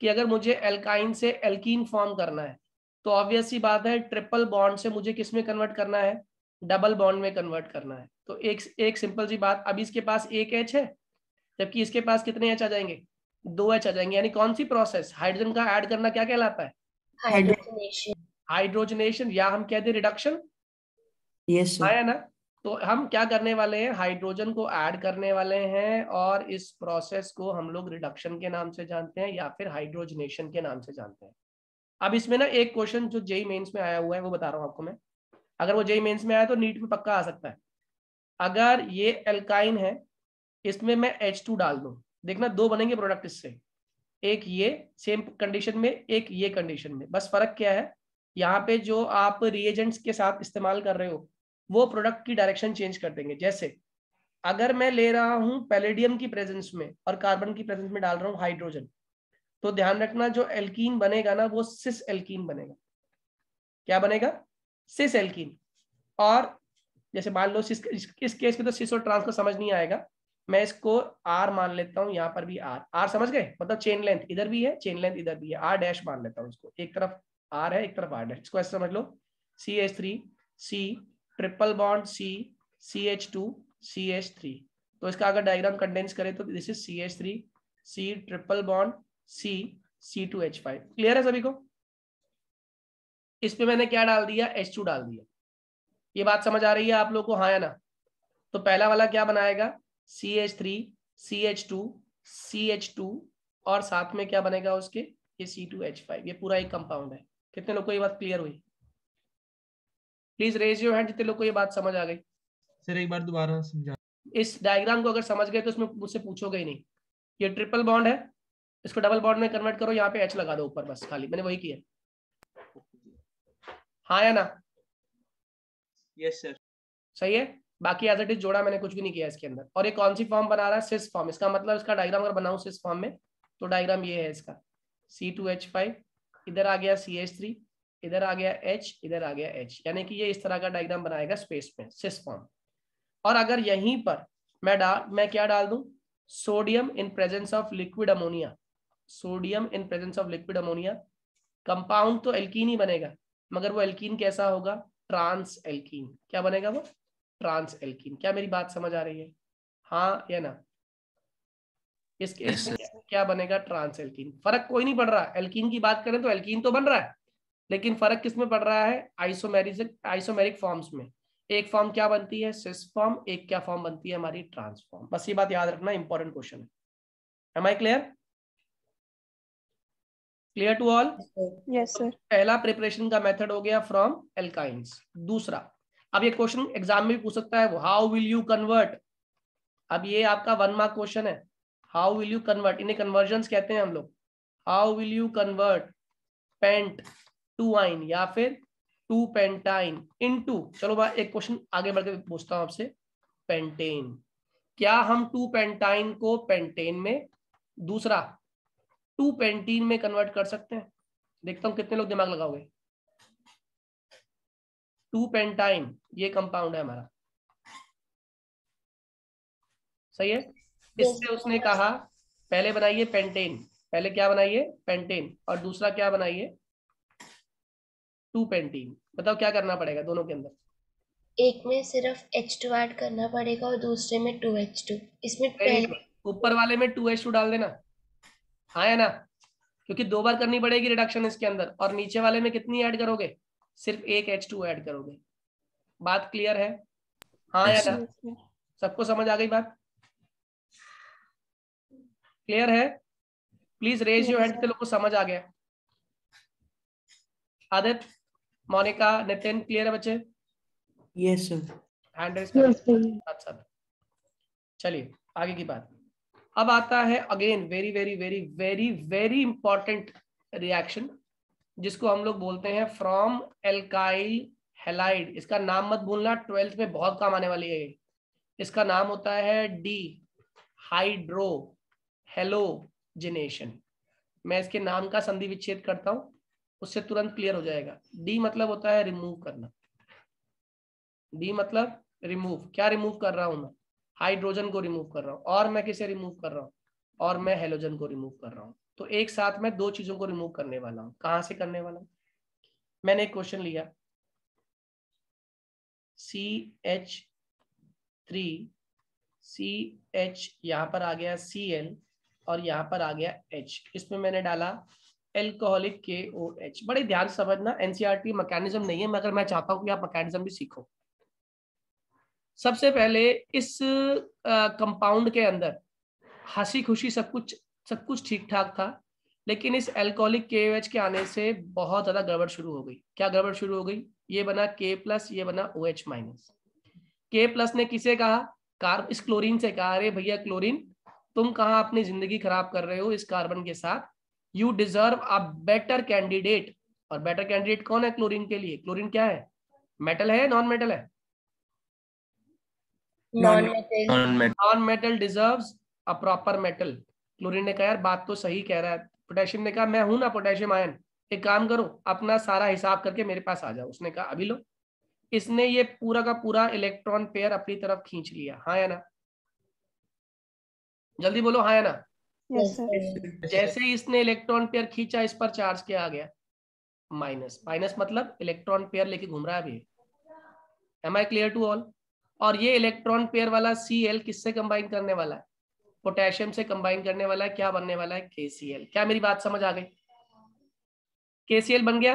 कि अगर मुझे एल्काइन से एल्कीन फॉर्म करना है तो ऑब्वियस सी बात है ट्रिपल बॉन्ड से मुझे किस में कन्वर्ट करना है, डबल बॉन्ड में कन्वर्ट करना है। तो एक सिंपल सी बात, अभी इसके पास एक H है जबकि इसके पास कितने H आ जाएंगे, 2 H आ जाएंगे। यानी कौन सी प्रोसेस, हाइड्रोजन का ऐड करना क्या कहलाता है, हाइड्रोजनेशन। हाइड्रोजनेशन, या हम कहते हैं रिडक्शन। Yes sir. आया ना। तो हम क्या करने वाले हैं, हाइड्रोजन को ऐड करने वाले हैं और इस प्रोसेस को हम लोग रिडक्शन के नाम से जानते हैं या फिर हाइड्रोजनेशन के नाम से जानते हैं। अब इसमें ना एक क्वेश्चन जो जेईई मेंस में आया हुआ है वो बता रहा हूं आपको मैं, अगर वो जेईई मेंस में आया तो नीट में पक्का आ सकता है। अगर ये एल्काइन है, इसमें मैं H2 डाल दूं, देखना 2 बनेंगे प्रोडक्ट इससे, एक ये सेम कंडीशन में, एक ये कंडीशन में। बस फर्क क्या है, यहाँ पे जो आप रिएजेंट्स के साथ इस्तेमाल कर रहे हो वो प्रोडक्ट की डायरेक्शन चेंज कर देंगे। जैसे अगर मैं ले रहा हूँ पैलेडियम की प्रेजेंस में और कार्बन की प्रेजेंस में डाल रहा हूँ हाइड्रोजन, तो ध्यान रखना जो एल्कीन बनेगा ना वो सिस एल्कीन बनेगा। क्या बनेगा, सिस एल्कीन। और जैसे मान लो सिस, इस केस में तो सिस और ट्रांस को समझ नहीं आएगा, मैं इसको R मान लेता हूँ, यहाँ पर भी R समझ गए, मतलब चेन लेंथ इधर भी है, चेन लेंथ इधर भी है, R डैश मान लेता हूँ इसको, एक तरफ R है एक तरफ R डैश, इसको ऐसे समझ लो CH3 C triple bond C CH2 CH3। तो इसका अगर डायग्राम कंडेंस करें तो this is CH3 C triple bond C C2H5। Clear है सभी को? इस पे मैंने क्या डाल दिया, H2 डाल दिया। ये बात समझ आ रही है आप लोग को, हाँ या ना? तो पहला वाला क्या बनाएगा, CH3 CH2 CH2 और साथ में क्या बनेगा उसके, ये C2H5। ये पूरा एक कंपाउंड है। कितने लोग को ये बात क्लियर हुई? प्लीज रेज योर हैंड जितने लोग को ये बात समझ आ गई। सर एक बार दोबारा समझा। इस डायग्राम को अगर समझ गए तो इसमें मुझसे पूछोगे ही नहीं। ये ट्रिपल बॉन्ड है, इसको डबल बॉन्ड में कन्वर्ट करो, यहाँ पे H लगा दो ऊपर, बस खाली, मैंने वही किया। हाँ या ना? Yes sir. सही है। बाकी एज इट इज जोड़ा मैंने कुछ भी नहीं किया इसके अंदर। और ये कौन सी फॉर्म बना रहा है, सिस फॉर्म। इसका मतलब इसका डायग्राम अगर बनाऊं सिस फॉर्म में तो डायग्राम ये है इसका, C2H5 इधर आ गया, CH3 इधर आ गया, H इधर आ गया, H। यानी कि ये इस तरह का डायग्राम बनाएगा स्पेस में, सिस फॉर्म। और अगर यहीं पर मैं क्या डाल दूं, sodium in presence of liquid ammonia, sodium in presence of liquid ammonia, compound तो एल्कीन ही बनेगा मगर वो एल्कीन कैसा होगा, ट्रांस एल्कीन। क्या बनेगा वो, ट्रांस एल्कीन। क्या मेरी बात समझ आ रही है, हाँ या ना? इसके क्या बनेगा, ट्रांस एल्कीन। फर्क कोई नहीं पड़ रहा, एल्कीन की बात करें तो एल्कीन तो बन रहा है, लेकिन फर्क किस में पड़ रहा है, आइसोमेरिक फॉर्म्स में। एक फॉर्म क्या बनती है, सिस फॉर्म, एक क्या फॉर्म बनती है हमारी, ट्रांस फॉर्म। बस ये बात याद रखना, इंपॉर्टेंट क्वेश्चन है। Am I clear? Clear to all? Yes sir. पहला प्रिपरेशन का मेथड हो गया फ्रॉम एल्काइंस। दूसरा, अब ये क्वेश्चन एग्जाम में भी पूछ सकता है, हाउ विल यू कन्वर्ट। अब ये आपका 1 मार्क क्वेश्चन है। हाउ विल यू कन्वर्ट, इन्हें कन्वर्जन्स कहते हैं हम लोग। How will you convert pent to yne या फिर टू पेंटाइन इनटू, चलो मैं एक क्वेश्चन आगे बढ़ के पूछता हूं आपसे, पेंटेन। क्या हम टू पेंटाइन को पेंटेन में, दूसरा टू पेंटीन में कन्वर्ट कर सकते हैं? देखता हूं कितने लोग दिमाग लगाओगे। टू पेंटाइन ये कंपाउंड है हमारा, सही है। इससे उसने कहा पहले बनाइए पेंटेन, पहले क्या बनाइए पेंटेन, और दूसरा क्या बनाइए टू पेंटीन। बताओ क्या करना पड़ेगा दोनों के अंदर? एक में सिर्फ H2 ऐड करना पड़ेगा और दूसरे में 2H2। इसमें पहले ऊपर वाले में 2H2 डाल देना, हाँ या ना, क्योंकि 2 बार करनी पड़ेगी रिडक्शन इसके अंदर। और नीचे वाले में कितनी ऐड करोगे? सिर्फ एक H2 ऐड करोगे। बात क्लियर है? हाँ या ना? सबको समझ आ गई बात? क्लियर है? प्लीज रेज योर हैंड कितने लोग को समझ आ गया। आदित्य, मोनिका, नितिन, क्लियर है बच्चे? Yes sir. हैंड रेज कर साथ साथ। चलिए आगे की बात। अब आता है again very very very very very important reaction, जिसको हम लोग बोलते हैं फ्रॉम एल्काइल हैलाइड। इसका नाम मत भूलना, 12th में बहुत काम आने वाली है। इसका नाम होता है डी हाइड्रो हेलोजिनेशन। मैं इसके नाम का संधि विच्छेद करता हूं, उससे तुरंत क्लियर हो जाएगा। डी मतलब होता है रिमूव करना। डी मतलब रिमूव। क्या रिमूव कर रहा हूं मैं? हाइड्रोजन को रिमूव कर रहा हूं। और मैं किसे रिमूव कर रहा हूं? और मैं हेलोजन को रिमूव कर रहा हूं। तो एक साथ में दो चीजों को रिमूव करने वाला हूं। कहां से करने वाला हूं? मैंने एक क्वेश्चन लिया, CH3 CH, यहां पर आ गया Cl और यहां पर आ गया H। इसमें मैंने डाला एल्कोहलिक KOH। बड़े ध्यान से समझना, एनसीईआरटी मैकेनिज्म नहीं है, मगर मैं चाहता हूं कि आप मैकेनिज्म भी सीखो। सबसे पहले इस कंपाउंड के अंदर हंसी खुशी सब कुछ ठीक ठाक था, लेकिन इस एल्कोहलिक KOH के आने से बहुत ज्यादा गड़बड़ शुरू हो गई। क्या गड़बड़ शुरू हो गई? ये बना K+, ये बना OH-। K+ ने किसे कहा? इस क्लोरीन से कहा, अरे भैया क्लोरीन, तुम कहाँ अपनी जिंदगी खराब कर रहे हो इस कार्बन के साथ, you deserve a better candidate. और बेटर कैंडिडेट कौन है क्लोरीन के लिए? क्लोरीन क्या है? मेटल है, नॉन मेटल है? Non metal deserves a proper metal. Chlorine ने कहा यार बात तो सही कह रहा है। पोटेशियम ने कहा मैं हूं ना पोटेशियम आयन, एक काम करो अपना सारा हिसाब करके मेरे पास आ जाओ। उसने कहा अभी लो। इसने ये पूरा का पूरा इलेक्ट्रॉन पेयर अपनी तरफ खींच लिया। हाँ या ना? जल्दी बोलो हाँ या ना? Yes sir. जैसे ही इसने इलेक्ट्रॉन पेयर खींचा, इस पर चार्ज क्या आ गया? माइनस। माइनस मतलब इलेक्ट्रॉन पेयर लेके घूम रहा है अभी। Am I clear to all? और ये इलेक्ट्रॉन पेयर वाला Cl किससे कंबाइन करने वाला है? पोटेशियम से कंबाइन करने वाला है। क्या बनने वाला है? KCl। क्या मेरी बात समझ आ गई? KCl बन गया?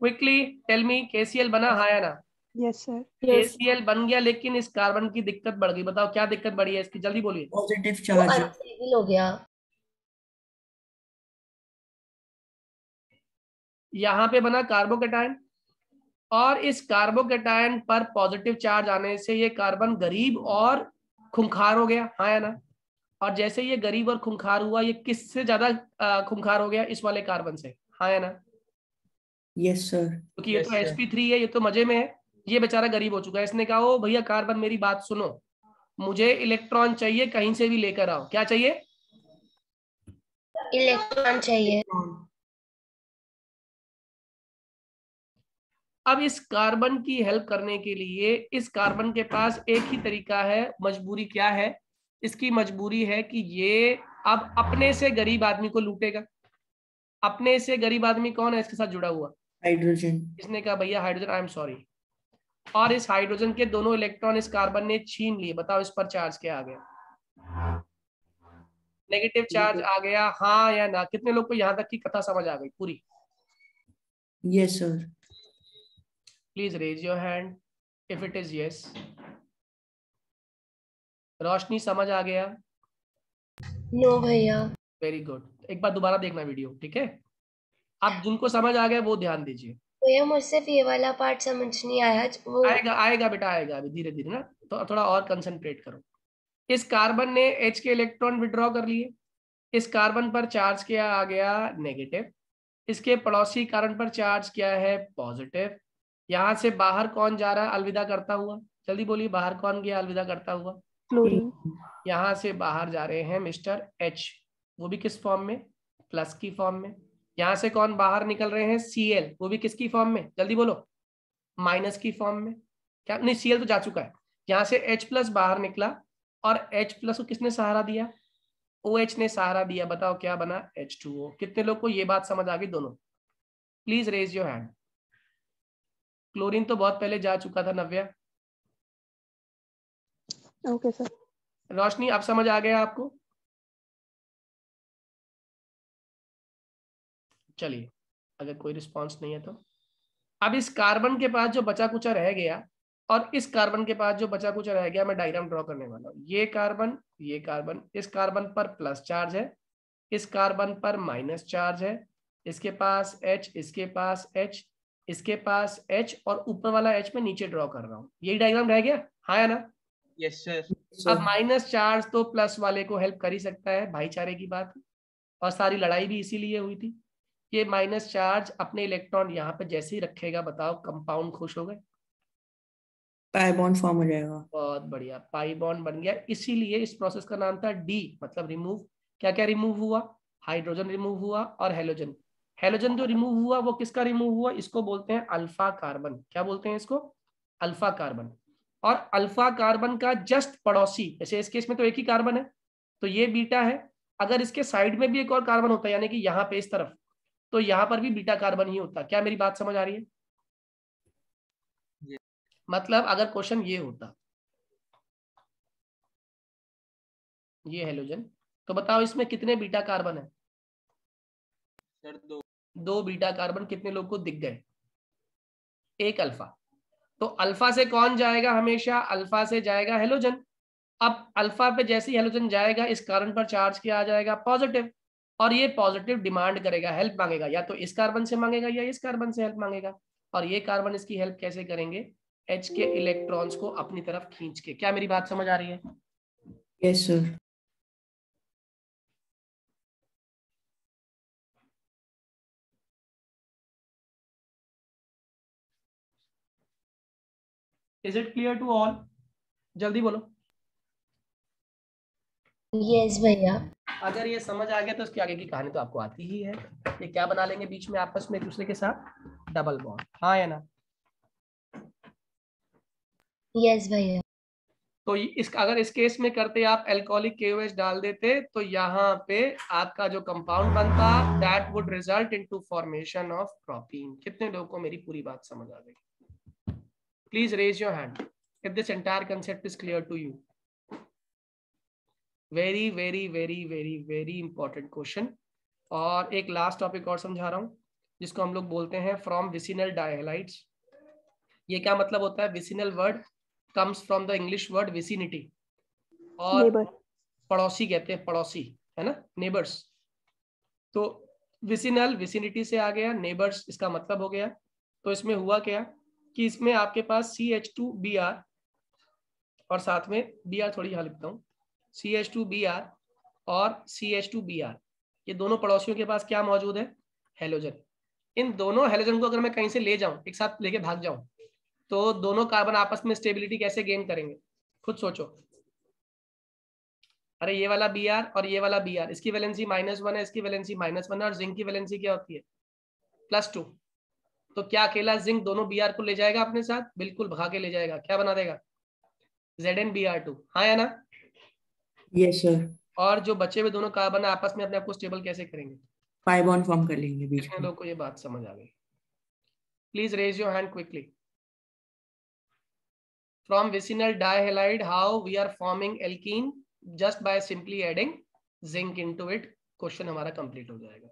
क्विकली टेल मी, KCl बना हाँ या ना? Yes sir. KCl बन गया, लेकिन इस कार्बन की दिक्कत बढ़ गई। बताओ क्या दिक्कत बढ़ी है इसकी? जल्दी बोलिए। पॉजिटिव वो चार्ज। अनस्टेबल हो गया। यहाँ पे बना कार्बोकेटायन, और इस कार्बोकेटायन पर पॉजिटिव चार्ज आने से ये कार्बन गरीब और खूंखार हो गया। हाँ या ना? और जैसे ये गरीब और खूंखार हुआ, ये किससे ज्यादा खूंखार हो गया? इस वाले कार्बन से। हाँ या ना? Yes sir. क्योंकि ये तो sp3 है, ये तो मजे में है, ये बेचारा गरीब हो चुका है। इसने कहा ओ भैया कार्बन मेरी बात सुनो, मुझे इलेक्ट्रॉन चाहिए, कहीं से भी लेकर आओ। क्या चाहिए? इलेक्ट्रॉन चाहिए। अब इस कार्बन की हेल्प करने के लिए इस कार्बन के पास एक ही तरीका है। मजबूरी क्या है इसकी? मजबूरी है कि ये अब अपने से गरीब आदमी को लूटेगा। अपने से गरीब आदमी कौन है इसके साथ जुड़ा हुआ? हाइड्रोजन। इसने कहा भैया हाइड्रोजन, आई एम सॉरी, और इस हाइड्रोजन के दोनों इलेक्ट्रॉन इस कार्बन ने छीन लिए। बताओ इस पर चार्ज क्या आ गया? नेगेटिव चार्ज आ गया। हाँ या ना? कितने लोग को यहां तक की कथा समझ आ गई पूरी? Yes sir. Please raise your hand if it is yes. Roshni समझ आ गया? नो भैया। Very good. एक बार दोबारा देखना वीडियो, ठीक है? आप जिनको समझ आ गया वो ध्यान दीजिए। भैया मुझसे ये वाला पार्ट समझ नहीं आया। वो आएगा आएगा बेटा, आएगा अभी धीरे धीरे ना, तो थोड़ा और कंसंट्रेट करो। इस कार्बन ने H के इलेक्ट्रॉन विड्रॉ कर लिए, इस कार्बन पर चार्ज क्या आ गया, नेगेटिव। इसके पड़ोसी कार्बन पर चार्ज क्या है, पॉजिटिव। यहाँ से बाहर कौन जा रहा है अलविदा करता हुआ, जल्दी बोलिए, बाहर कौन गया अलविदा करता हुआ, क्लोरीन। यहाँ से बाहर जा रहे हैं मिस्टर H, वो भी किस फॉर्म में, प्लस की फॉर्म में। यहाँ से कौन बाहर निकल रहे हैं, Cl, वो भी किसकी फॉर्म में, जल्दी बोलो, माइनस की फॉर्म में। क्या नहीं, Cl तो जा चुका है। यहाँ से H प्लस बाहर निकला और H प्लस को किसने सहारा दिया, OH ने सहारा दिया। बताओ क्या बना, H2O। कितने लोग को ये बात समझ आ गई दोनों, please raise your hand. Chlorine तो बहुत पहले जा चुका था नव्या। Okay sir. रोशनी अब समझ आ गया आपको, चलिए अगर कोई रिस्पांस नहीं है तो अब इस कार्बन के पास जो बचा कुचा रह गया और इस कार्बन के पास जो बचा कुचा रह गया, मैं डायग्राम ड्रॉ करने वाला हूं। ये कार्बन, इस कार्बन पर प्लस चार्ज है, इस कार्बन पर माइनस चार्ज है, इसके पास H, इसके पास H, इसके पास H और ऊपर वाला H मैं नीचे ड्रॉ कर रहा हूँ। यही डायग्राम रह गया, हाँ या ना? Yes sir. अब माइनस चार्ज तो प्लस वाले को हेल्प कर ही सकता है, भाईचारे की बात, और सारी लड़ाई भी इसीलिए हुई थी। ये माइनस चार्ज अपने इलेक्ट्रॉन यहाँ पे जैसे ही रखेगा, बताओ कंपाउंड खुश हो गए, पाई बॉन्ड फॉर्म हो जाएगा। बहुत बढ़िया, पाई बॉन्ड बन गया। इसीलिए इस प्रोसेस का नाम था डी, मतलब रिमूव। क्या क्या रिमूव हुआ, हाइड्रोजन रिमूव हुआ और हेलोजन। हेलोजन जो रिमूव हुआ वो किसका रिमूव हुआ, इसको बोलते हैं अल्फा कार्बन। क्या बोलते हैं इसको, अल्फा कार्बन। और अल्फा कार्बन का जस्ट पड़ोसी, जैसे इस केस में तो एक ही कार्बन है तो ये बीटा है, अगर इसके साइड में भी एक और कार्बन होता है, यानी कि यहाँ पे इस तरफ, तो यहाँ पर भी बीटा कार्बन ही होता। क्या मेरी बात समझ आ रही है? मतलब अगर क्वेश्चन ये होता, ये हेलोजन, तो बताओ इसमें कितने बीटा कार्बन है? सर दो बीटा कार्बन। कितने लोग को दिख गए, एक अल्फा। तो अल्फा से कौन जाएगा, हमेशा अल्फा से जाएगा हेलोजन। अब अल्फा पे जैसे ही हेलोजन जाएगा, इस कार्बन पर चार्ज क्या आ जाएगा, पॉजिटिव। और ये पॉजिटिव डिमांड करेगा, हेल्प मांगेगा, या तो इस कार्बन से मांगेगा या इस कार्बन से हेल्प मांगेगा। और ये कार्बन इसकी हेल्प कैसे करेंगे, H के इलेक्ट्रॉन्स को अपनी तरफ खींच के। क्या मेरी बात समझ आ रही है? Yes sir. Is it clear to all? जल्दी बोलो। यस भैया। अगर ये समझ आ गया तो इसके आगे की कहानी तो आपको आती ही है। ये क्या बना लेंगे बीच में आपस में एक दूसरे के साथ, डबल बॉन्ड, हाँ या ना? यस भैया। तो अगर इस केस में करते आप एल्कोहलिक KOH डाल देते, तो यहाँ पे आपका जो कंपाउंड बनता, that would result into formation of propene. कितने लोगों को मेरी पूरी बात समझ आ गई? Please raise your hand if this entire concept is clear to you. Very very very very very important question. और एक लास्ट टॉपिक और समझा रहा हूँ, जिसको हम लोग बोलते हैं फ्रॉम विसिनल डायहलाइड्स। ये क्या मतलब होता है? Vicinal word comes from the English word vicinity, और नेबर, पड़ोसी कहते हैं, पड़ोसी, है ना, नेबर्स। तो विसिनल विसिनिटी से आ गया, नेबर्स इसका मतलब हो गया। तो इसमें हुआ क्या कि इसमें आपके पास CH2Br और साथ में Br, थोड़ी यहाँ लिखता हूँ, CH2Br और CH2Br, ये दोनों पड़ोसियों के पास क्या मौजूद है, हेलोजन। इन दोनों हेलोजन को अगर मैं कहीं से ले जाऊं, एक साथ लेके भाग जाऊं, तो दोनों कार्बन आपस में स्टेबिलिटी कैसे गेन करेंगे, खुद सोचो। अरे ये वाला Br और ये वाला Br, इसकी वैलेंसी -1 है, इसकी वैलेंसी -1 है, और जिंक की वैलेंसी क्या होती है, +2। तो क्या अकेला जिंक दोनों Br को ले जाएगा अपने साथ? बिल्कुल भगा के ले जाएगा। क्या बना देगा, ZnBr2, हाँ या ना? Yes sir. और जो बचे हुए दोनों कार्बन आपस में अपने आप को स्टेबल कैसे करेंगे, पाई बॉन्ड फॉर्म कर लेंगे बीच कितने में। लोगों को ये बात समझ आ गई? Please raise your hand quickly. From vicinal dihalide, how we are forming alkene just by simply adding zinc into it। Question हमारा कंप्लीट हो जाएगा।